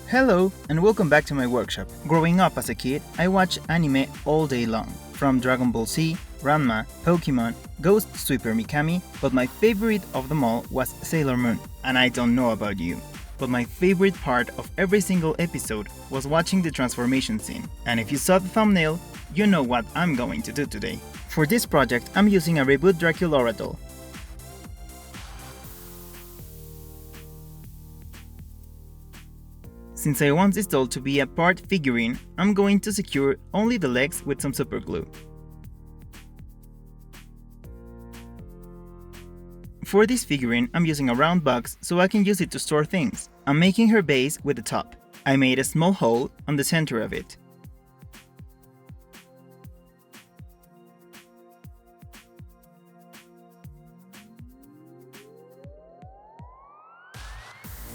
Hello, and welcome back to my workshop. Growing up as a kid, I watched anime all day long, from Dragon Ball Z, Ranma, Pokemon, Ghost Sweeper Mikami, but my favorite of them all was Sailor Moon. And I don't know about you, but my favorite part of every single episode was watching the transformation scene. And if you saw the thumbnail, you know what I'm going to do today. For this project, I'm using a Reboot Draculaura doll. Since I want this doll to be a part figurine, I'm going to secure only the legs with some super glue. For this figurine, I'm using a round box so I can use it to store things. I'm making her base with the top. I made a small hole on the center of it.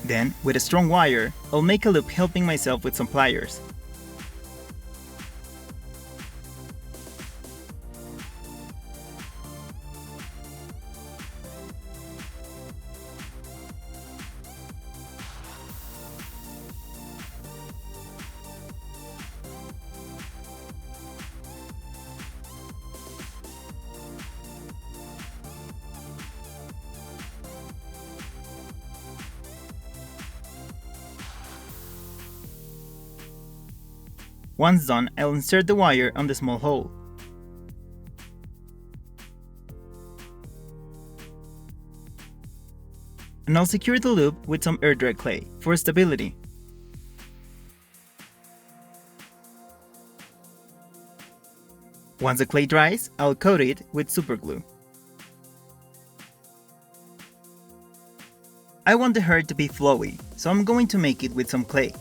Then, with a strong wire, I'll make a loop helping myself with some pliers. Once done, I'll insert the wire on the small hole. And I'll secure the loop with some air dry clay for stability. Once the clay dries, I'll coat it with super glue. I want the hair to be flowy, so I'm going to make it with some clay.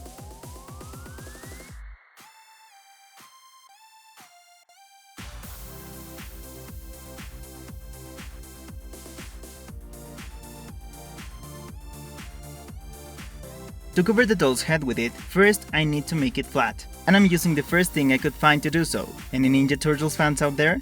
To cover the doll's head with it, first I need to make it flat, and I'm using the first thing I could find to do so. Any Ninja Turtles fans out there?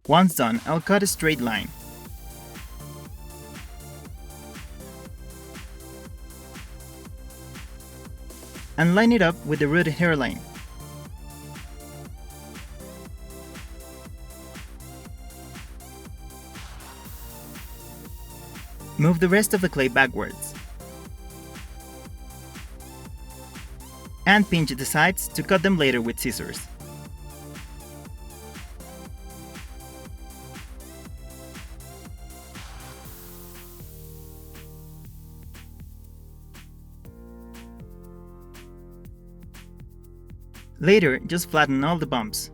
Once done, I'll cut a straight line. And line it up with the rooted hairline. Move the rest of the clay backwards. And pinch the sides to cut them later with scissors. Later, just flatten all the bumps.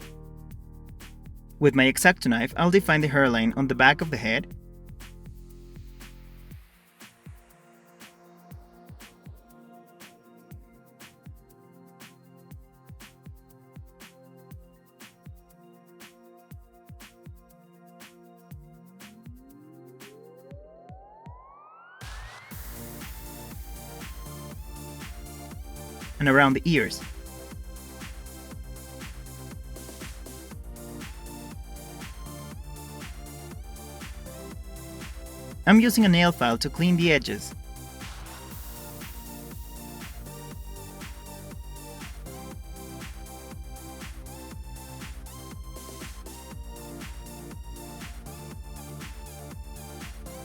With my X-Acto knife, I'll define the hairline on the back of the head. And around the ears. I'm using a nail file to clean the edges.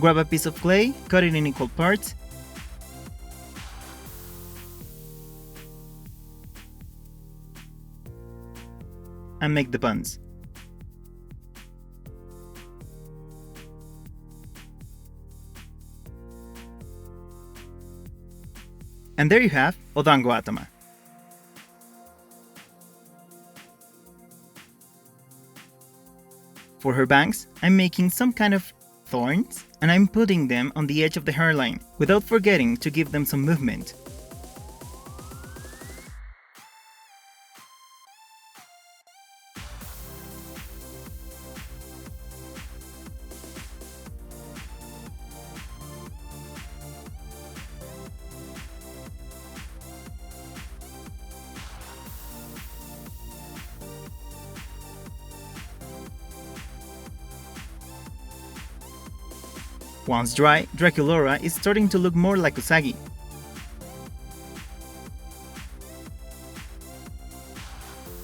Grab a piece of clay, cut it in equal parts, and make the buns. And there you have Odango Atama. For her bangs, I'm making some kind of thorns, and I'm putting them on the edge of the hairline, without forgetting to give them some movement. Once dry, Draculaura is starting to look more like Usagi.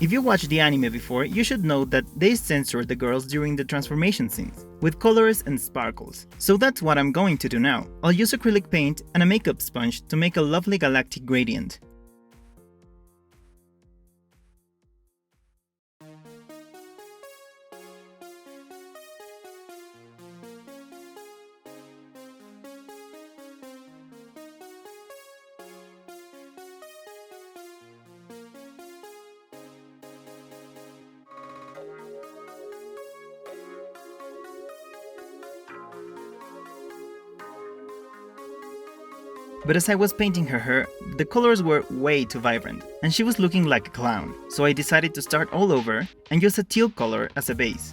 If you watched the anime before, you should know that they censored the girls during the transformation scenes, with colors and sparkles. So that's what I'm going to do now. I'll use acrylic paint and a makeup sponge to make a lovely galactic gradient. But as I was painting her hair, the colors were way too vibrant, and she was looking like a clown, so I decided to start all over and use a teal color as a base.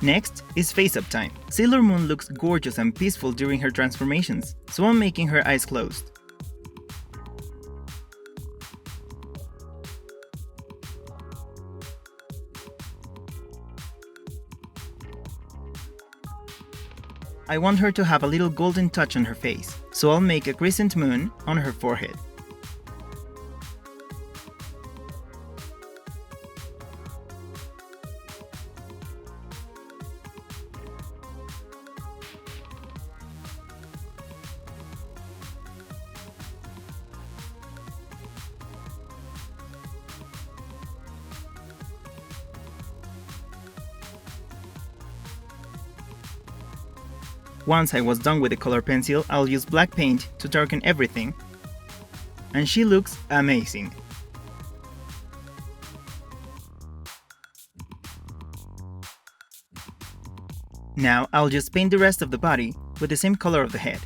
Next is face-up time. Sailor Moon looks gorgeous and peaceful during her transformations, so I'm making her eyes closed. I want her to have a little golden touch on her face, so I'll make a crescent moon on her forehead. Once I was done with the color pencil, I'll use black paint to darken everything, and she looks amazing. Now I'll just paint the rest of the body with the same color of the head.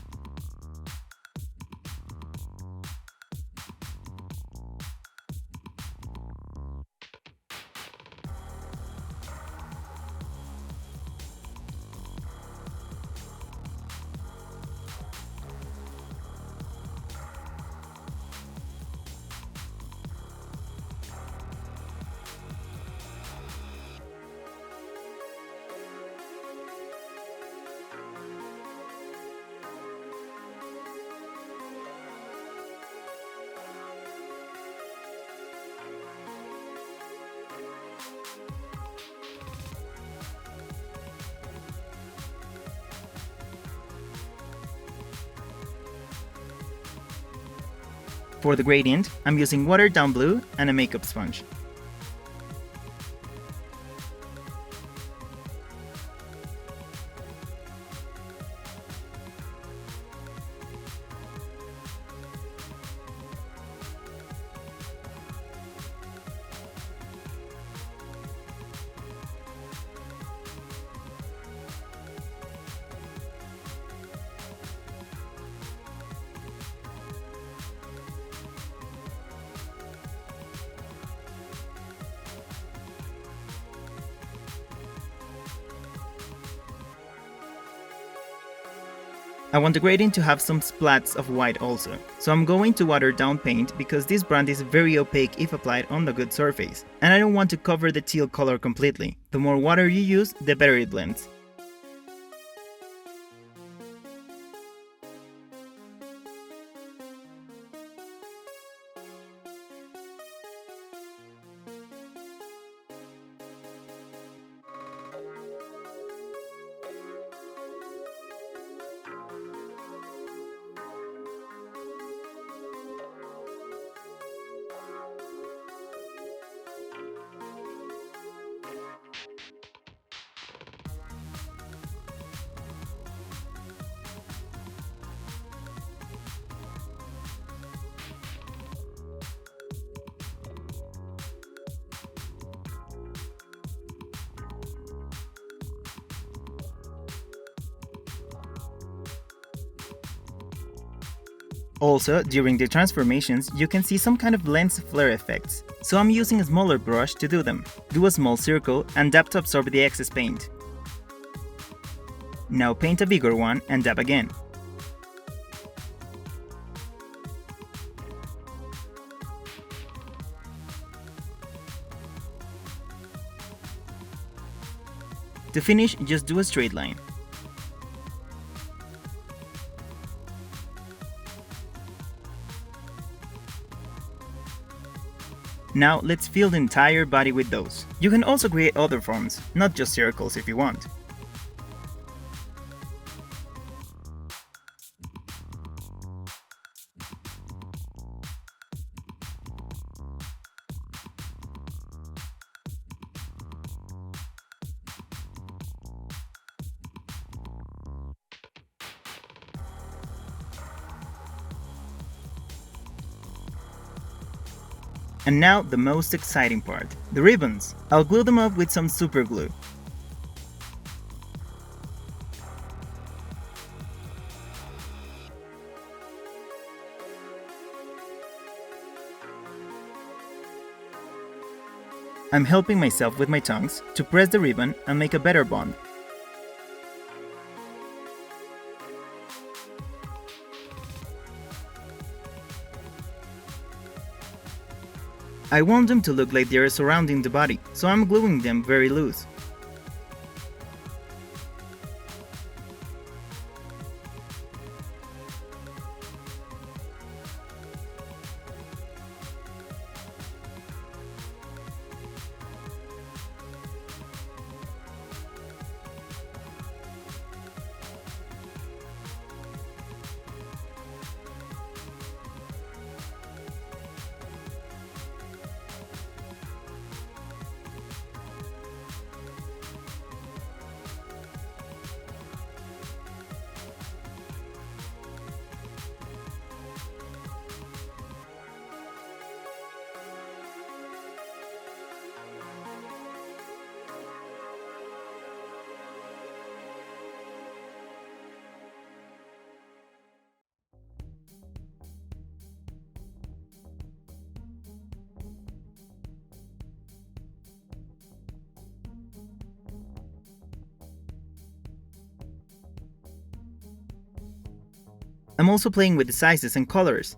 For the gradient, I'm using watered down blue and a makeup sponge. I want the gradient to have some splats of white also, so I'm going to water down paint because this brand is very opaque if applied on the good surface, and I don't want to cover the teal color completely. The more water you use, the better it blends. Also, during the transformations, you can see some kind of lens flare effects, so I'm using a smaller brush to do them. Do a small circle and dab to absorb the excess paint. Now paint a bigger one and dab again. To finish, just do a straight line. Now let's fill the entire body with those. You can also create other forms, not just circles if you want. And now the most exciting part, the ribbons. I'll glue them up with some super glue. I'm helping myself with my tongs to press the ribbon and make a better bond. I want them to look like they are surrounding the body, so I'm gluing them very loose. I'm also playing with the sizes and colors.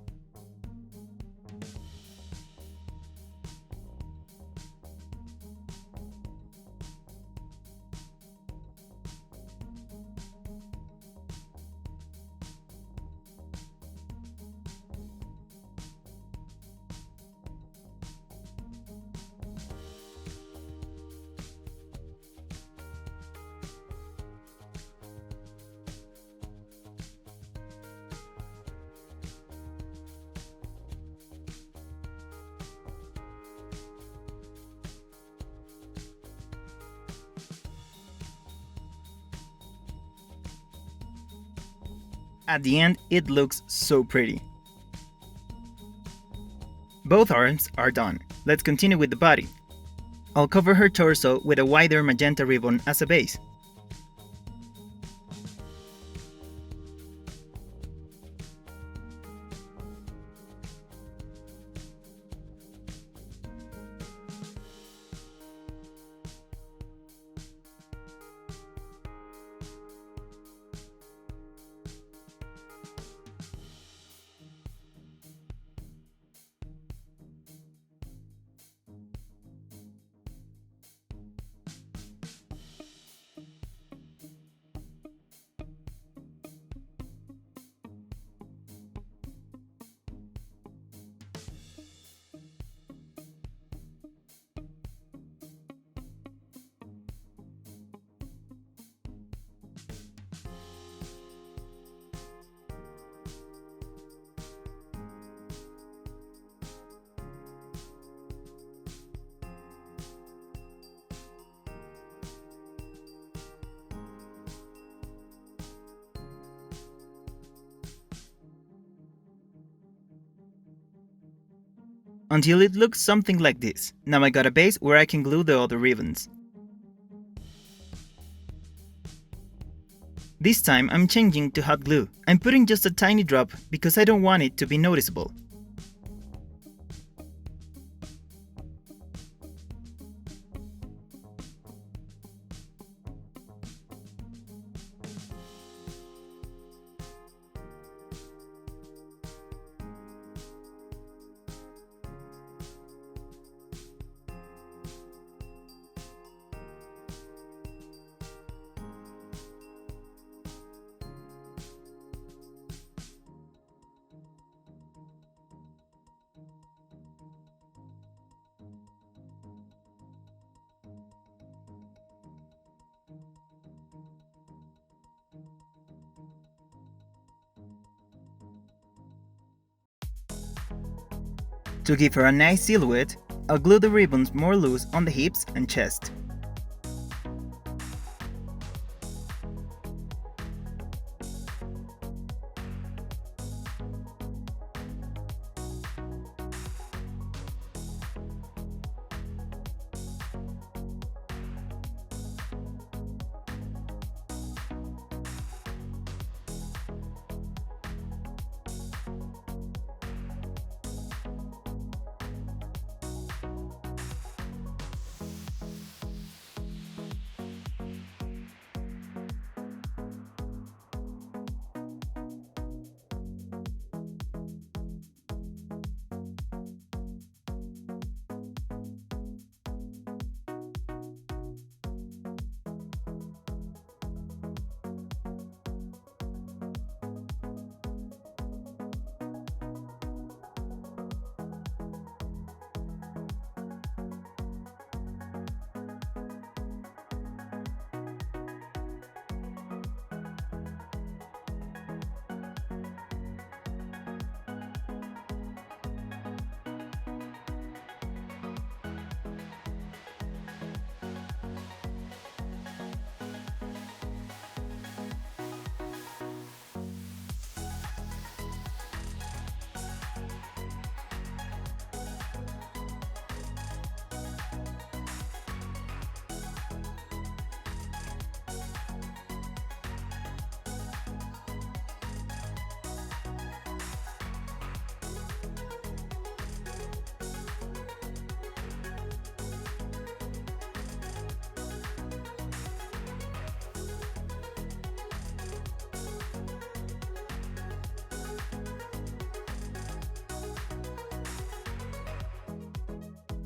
At the end, it looks so pretty. Both arms are done. Let's continue with the body. I'll cover her torso with a wider magenta ribbon as a base. Until it looks something like this. Now I got a base where I can glue the other ribbons. This time I'm changing to hot glue. I'm putting just a tiny drop because I don't want it to be noticeable. To give her a nice silhouette, I'll glue the ribbons more loose on the hips and chest.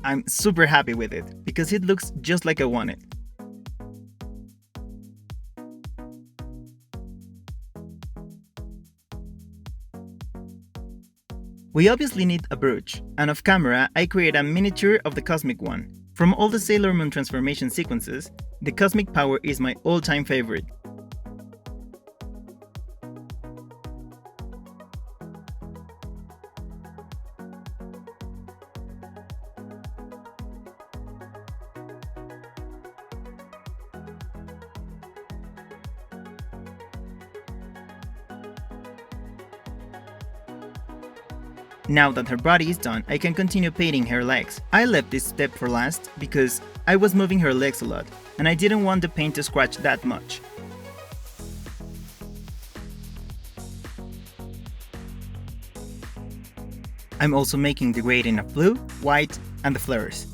I'm super happy with it, because it looks just like I wanted. We obviously need a brooch, and off camera I create a miniature of the Cosmic one. From all the Sailor Moon transformation sequences, the Cosmic Power is my all-time favorite. Now that her body is done, I can continue painting her legs. I left this step for last because I was moving her legs a lot, and I didn't want the paint to scratch that much. I'm also making the grading of blue, white, and the flares.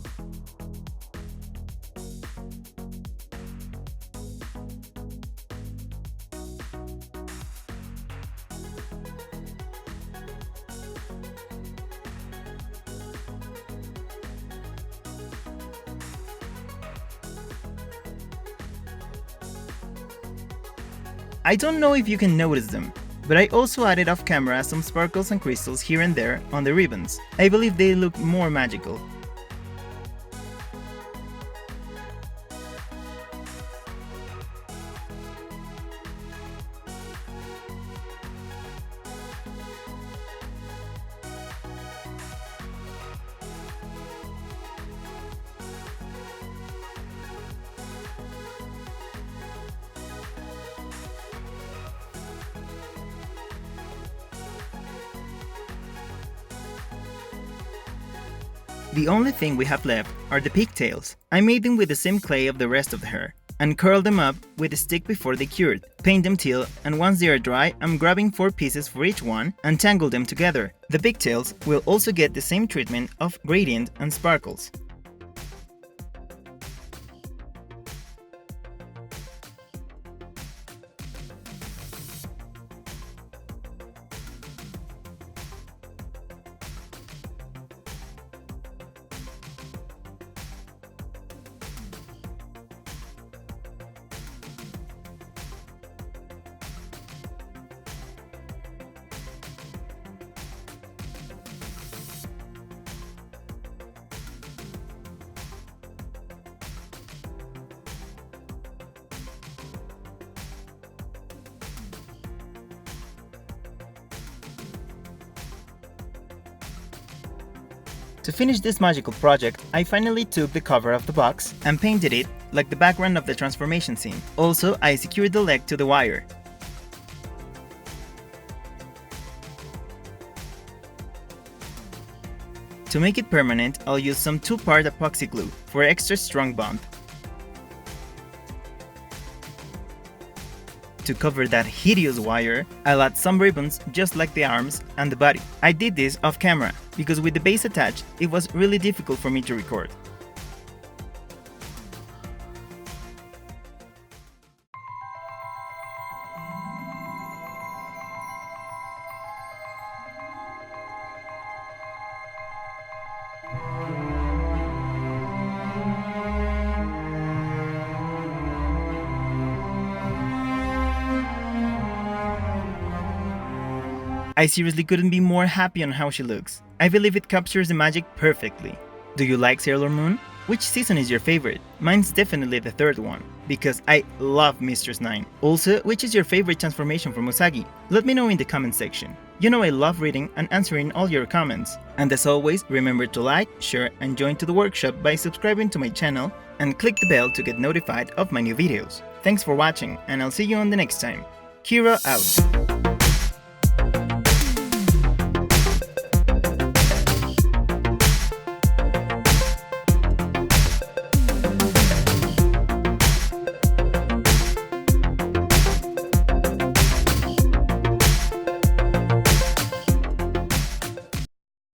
I don't know if you can notice them, but I also added off camera some sparkles and crystals here and there on the ribbons. I believe they look more magical. The only thing we have left are the pigtails. I made them with the same clay of the rest of the hair, and curled them up with a stick before they cured. Paint them till, and once they are dry, I'm grabbing 4 pieces for each one and tangle them together. The pigtails will also get the same treatment of gradient and sparkles. To finish this magical project, I finally took the cover of the box and painted it like the background of the transformation scene. Also, I secured the leg to the wire. To make it permanent, I'll use some 2-part epoxy glue for extra strong bond. To cover that hideous wire, I'll add some ribbons just like the arms and the body. I did this off camera, because with the base attached, it was really difficult for me to record. I seriously couldn't be more happy on how she looks. I believe it captures the magic perfectly. Do you like Sailor Moon? Which season is your favorite? Mine's definitely the third one, because I love Mistress 9. Also, which is your favorite transformation from Usagi? Let me know in the comment section. You know I love reading and answering all your comments. And as always, remember to like, share and join to the workshop by subscribing to my channel and click the bell to get notified of my new videos. Thanks for watching and I'll see you on the next time. Kyro out.